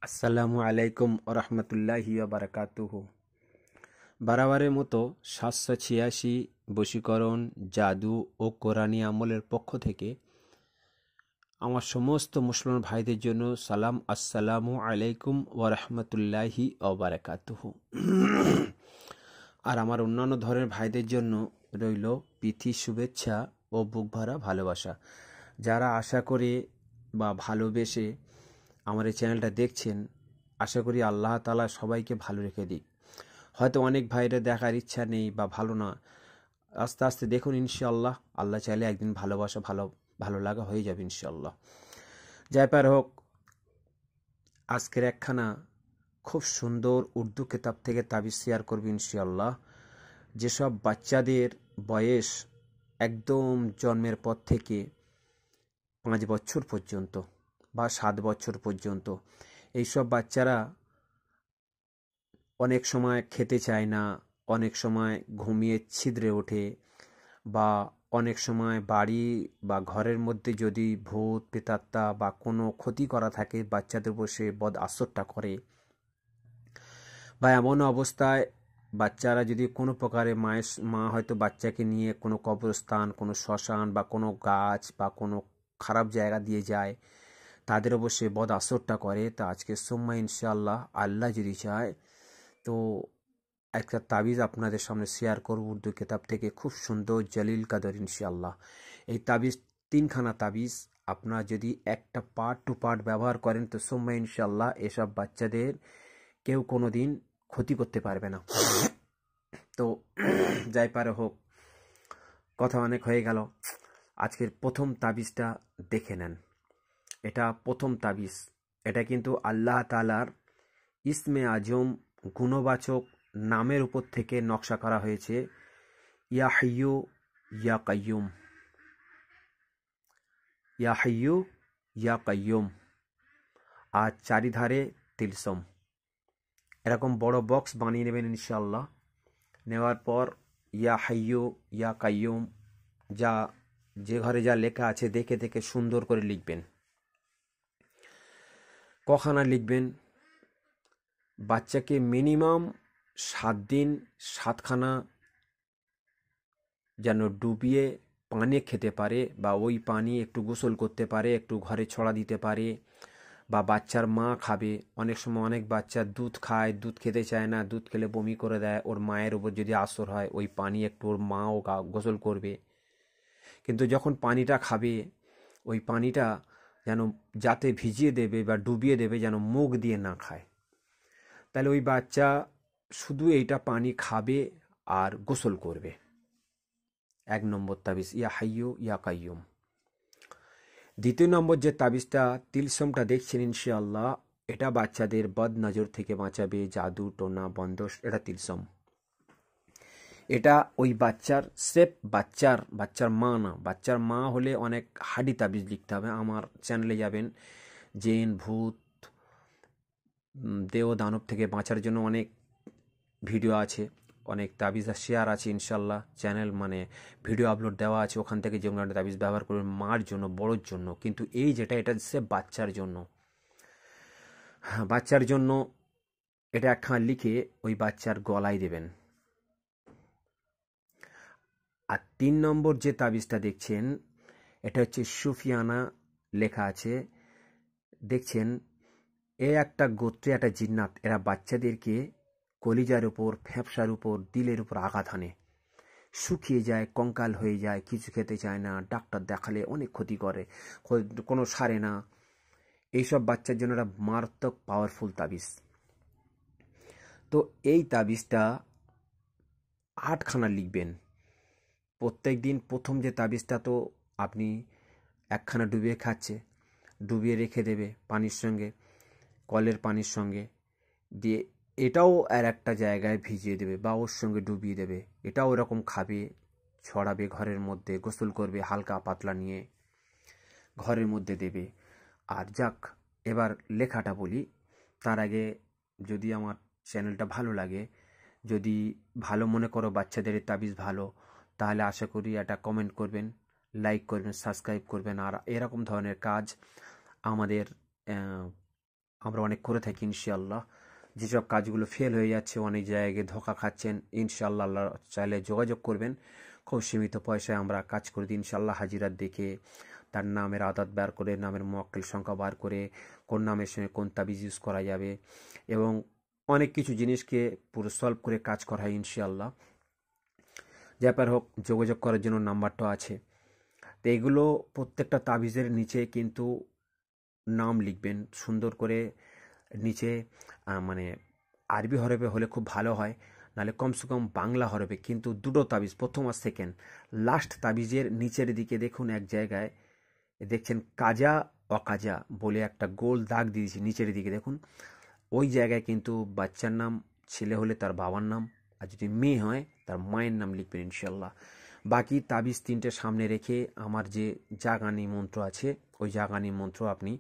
আসসালামু আলাইকুম ওরহমতুল্লাহি বারাকাতুহু। বারাবারের মতো 786 বশীকরণ, জাদু ও কোরআনী আমলের পক্ষ থেকে আমার সমস্ত মুসলমান ভাইদের জন্য সালাম, আসসালামু আলাইকুম ওরহমতুল্লাহি বারাকাতুহু। আর আমার অন্যান্য ধরনের ভাইদের জন্য রইল প্রীতি, শুভেচ্ছা ও বুক ভরা ভালোবাসা। যারা আশা করে বা ভালোবেসে আমার এই চ্যানেলটা দেখছেন, আশা করি আল্লাহ তাআলা সবাইকে ভালো রেখে দিক। হয়তো অনেক ভাইরা দেখার ইচ্ছা নেই বা ভালো না, আস্তে আস্তে দেখুন ইনশাআল্লাহ, আল্লাহ চাইলে একদিন ভালোবাসা ভালো লাগা হয়ে যাবে ইনশাআল্লাহ। যাই পার হোক, আজকের একখানা খুব সুন্দর উর্দু কিতাব থেকে তাবিজ শেয়ার করব ইনশাআল্লাহ। যেসব বাচ্চাদের বয়স একদম জন্মের পর থেকে 5 বছর পর্যন্ত বা 7 বছর পর্যন্ত, এইসব বাচ্চারা অনেক সময় খেতে চায় না, অনেক সময় ঘুমিয়ে ছিদ্রে ওঠে, বা অনেক সময় বাড়ি বা ঘরের মধ্যে যদি ভূত প্রেতাত্মা বা কোনো ক্ষতি করা থাকে, বাচ্চাদের বসে বদ আসরটা করে, বা এমন অবস্থায় বাচ্চারা যদি কোনো প্রকারে মা হয়তো বাচ্চাকে নিয়ে কোনো কবরস্থান, কোনো শ্মশান বা কোনো গাছ বা কোনো খারাপ জায়গা দিয়ে যায়, তাদের অবশ্যই বদ আসরটা করে। তা আজকে সোম্মা ইনশাআল্লাহ, আল্লাহ যদি চায় তো একটা তাবিজ আপনাদের সামনে শেয়ার করব উর্দু কিতাব থেকে, খুব সুন্দর জলিল কাদর ইনশাআল্লাহ। এই তাবিজ 3খানা তাবিজ আপনারা যদি একটা পার্ট টু পার্ট ব্যবহার করেন তো সোম্মা ইনশাআল্লাহ এসব বাচ্চাদের কেউ কোনো দিন ক্ষতি করতে পারবে না। তো যাই পারে হোক, কথা অনেক হয়ে গেল। আজকের প্রথম তাবিজটা দেখে নেন। এটা প্রথম তাবিজ। এটা কিন্তু আল্লাহ তাআলার ইসমে আজম গুণবাচক নামের উপর থেকে নকশা করা হয়েছে। ইয়া হাইয়ু ইয়া কাইয়ুম, ইয়া হাইয়ু ইয়া কাইয়ুম। আর চারিধারে তিলসম। এরকম বড় বক্স বানিয়ে নেবেন ইনশাআল্লাহ। নেওয়ার পর ইয়া হাইয়ু ইয়া কাইয়ুম যে ঘরে যা লেখা আছে দেখে দেখে সুন্দর করে লিখবেন। কখানা লিখবেন? বাচ্চাকে মিনিমাম 7 দিন 7খানা যেন ডুবিয়ে পানি খেতে পারে, বা ওই পানি একটু গোসল করতে পারে, একটু ঘরে ছড়া দিতে পারে, বা বাচ্চার মা খাবে। অনেক সময় অনেক বাচ্চা দুধ খায়, দুধ খেতে চায় না, দুধ খেলে বমি করে দেয়। ওর মায়ের উপর যদি আসর হয়, ওই পানি একটু ওর মাও গোসল করবে। কিন্তু যখন পানিটা খাবে, ওই পানিটা যেন যাতে ভিজিয়ে দেবে বা ডুবিয়ে দেবে, যেন মুখ দিয়ে না খায়। তাহলে ওই বাচ্চা শুধু এইটা পানি খাবে আর গোসল করবে। 1 নম্বর তাবিজ ইয়া হাইয়ু ইয়া কাইয়ুম। দ্বিতীয় নম্বর যে তাবিজটা তিলসমটা দেখছেন ইনশাআল্লাহ, এটা বাচ্চাদের বদ নজর থেকে বাঁচাবে, জাদু টোনা বন্দোষ। এটা তিলসম। এটা ওই বাচ্চার সেফ বাচ্চার মা না। বাচ্চার মা হলে অনেক হাডি তাবিজ লিখতে হবে। আমার চ্যানেলে যাবেন, জিন ভূত দেহ দানব থেকে বাঁচার জন্য অনেক ভিডিও আছে, অনেক তাবিজ শেয়ার আছে ইনশাল্লাহ। চ্যানেল ভিডিও আপলোড দেওয়া আছে, ওখান থেকে যেমন তাবিজ ব্যবহার করবেন মার জন্য, বড়োর জন্য। কিন্তু এটা সে বাচ্চার জন্য। হ্যাঁ, বাচ্চার জন্য এটা একখানা লিখে ওই বাচ্চার গলায় দেবেন। আর 3 নম্বর যে তাবিজটা দেখছেন, এটা হচ্ছে সুফিয়ানা লেখা আছে। দেখছেন, একটা গোত্রে একটা জিন্নাত, এরা বাচ্চাদেরকে কলিজার উপর, ফ্যাপসার উপর, দিলের উপর আঘাত হানে, শুকিয়ে যায়, কঙ্কাল হয়ে যায়, কিছু খেতে চায় না, ডাক্তার দেখালে অনেক ক্ষতি করে, কোনো সারে না। এইসব বাচ্চার জন্য একটা মারাত্মক পাওয়ারফুল তাবিজ। তো এই তাবিজটা 8খানা লিখবেন প্রত্যেক দিন। প্রথম যে তাবিজটা তো আপনি একখানা ডুবিয়ে খাচ্ছে, ডুবিয়ে রেখে দেবে পানির সঙ্গে, কলের পানির সঙ্গে দিয়ে। এটাও আর একটা জায়গায় ভিজিয়ে দেবে বা ওর সঙ্গে ডুবিয়ে দেবে। এটাও এরকম খাবে, ছড়াবে ঘরের মধ্যে, গোসল করবে হালকা পাতলা নিয়ে, ঘরের মধ্যে দেবে। আর যাক, এবার লেখাটা বলি তার আগে, যদি আমার চ্যানেলটা ভালো লাগে, যদি ভালো মনে করো বাচ্চাদের তাবিজ ভালো, তাহলে আশা করি এটা কমেন্ট করবেন, লাইক করবেন, সাবস্ক্রাইব করবেন। আর এরকম ধরনের কাজ আমাদের আমরা অনেক করে থাকি ইনশাআল্লাহ। যেসব কাজগুলো ফেল হয়ে যাচ্ছে, অনেক জায়গায় ধোঁকা খাচ্ছেন, ইনশাআল্লাহ আল্লাহ চাইলে যোগাযোগ করবেন। খুব সীমিত পয়সায় আমরা কাজ করে দিই ইনশাআল্লাহ। হাজিরাত দেখে তার নামের আদাত বার করে, নামের মোয়াক্কেল সংখ্যা বার করে, কোন নামের সঙ্গে কোন তাবিজ ইউজ করা যাবে, এবং অনেক কিছু জিনিসকে পুরো সলভ করে কাজ করা হয় ইনশাআল্লাহ। ব্যাপার হোক, যোগাযোগ করার জন্য নাম্বারটা আছে। তো এগুলো প্রত্যেকটা তাবিজের নিচে কিন্তু নাম লিখবেন সুন্দর করে নিচে, মানে আরবি হরফে হলে খুব ভালো হয়, নাহলে কমসে কম বাংলা হরফে। কিন্তু দুটো তাবিজ, প্রথম আর সেকেন্ড, লাস্ট তাবিজের নিচের দিকে দেখুন এক জায়গায় দেখছেন কাজা অকাজা বলে একটা গোল দাগ দিয়েছি নিচের দিকে দেখুন। ওই জায়গায় কিন্তু বাচ্চার নাম, ছেলে হলে তার বাবার নাম, আর যদি মেয়ে হয় তার মায়ের নাম লিখবেন ইনশাল্লাহ। বাকি তাবিজ তিনটে সামনে রেখে আমার যে জাগানি মন্ত্র আছে, ওই জাগানি মন্ত্র আপনি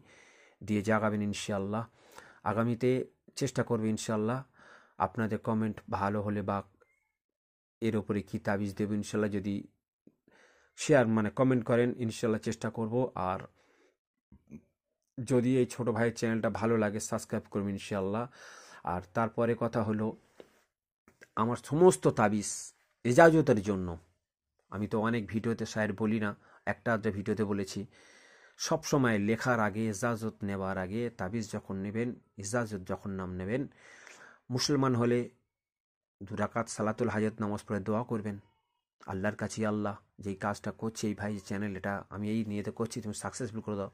দিয়ে জাগাবেন ইনশাল্লাহ। আগামীতে চেষ্টা করবে ইনশাল্লাহ। আপনাদের কমেন্ট ভালো হলে বা এর ওপরে কী তাবিজ দেব ইনশাল্লাহ যদি শেয়ার কমেন্ট করেন, ইনশাল্লাহ চেষ্টা করব। আর যদি এই ছোট ভাইয়ের চ্যানেলটা ভালো লাগে সাবস্ক্রাইব করবেন ইনশাল্লাহ। আর তারপরে কথা হলো, আমার সমস্ত তাবিজ এজাজতের জন্য, আমি তো অনেক ভিডিওতে শায়ের বলি না, একটা আধটা ভিডিওতে বলেছি, সব সময় লেখার আগে, ইজাজত নেওয়ার আগে, তাবিজ যখন নেবেন, ইজাজত যখন নাম নেবেন, মুসলমান হলে 2 রাকাত সালাতুল হাজত নামাজ পড়ে দোয়া করবেন আল্লাহর কাছে, আল্লাহ যেই কাজটা করছে এই ভাই চ্যানেল, এটা আমি এই নিয়েতে করছি, তুমি সাকসেসফুল করে দাও।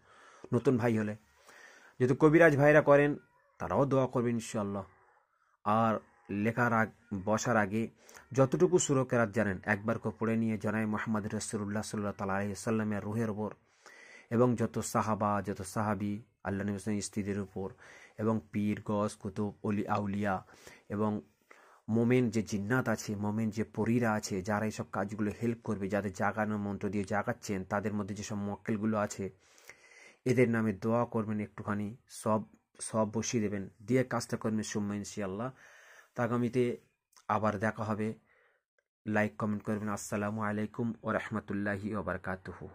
নতুন ভাই হলে যেহেতু কবিরাজ ভাইরা করেন, তারাও দোয়া করবেন ইনশাআল্লাহ। আর লেখার বসার আগে যতটুকু সূরা কেরাত জানেন একবার করে পড়ে নিয়ে জনাব মুহাম্মদ রাসূলুল্লাহ সাল্লাল্লাহু আলাইহি ওয়াসাল্লামের রুহের ওপর, এবং যত সাহাবা, যত সাহাবি, আল্লাহ নবী স্ত্রীদের উপর, এবং পীর, গস, কুতুব, অলি, আউলিয়া, এবং মোমেন যে জিন্নাত আছে, মোমেন যে পরীরা আছে, যারা এইসব কাজগুলো হেল্প করবে, যাদের জাগানোর মন্ত্র দিয়ে জাগাচ্ছেন, তাদের মধ্যে যেসব মোয়াক্কেলগুলো আছে, এদের নামে দোয়া করবেন, একটুখানি সব বসিয়ে দেবেন, দিয়ে কাজটা করবেন সুম্মা ইনশাআল্লাহ। তা আগামীতে আবার দেখা হবে। লাইক কমেন্ট করবেন। আসসালামু আলাইকুম ওয়া রাহমাতুল্লাহি ওয়া বারাকাতুহু।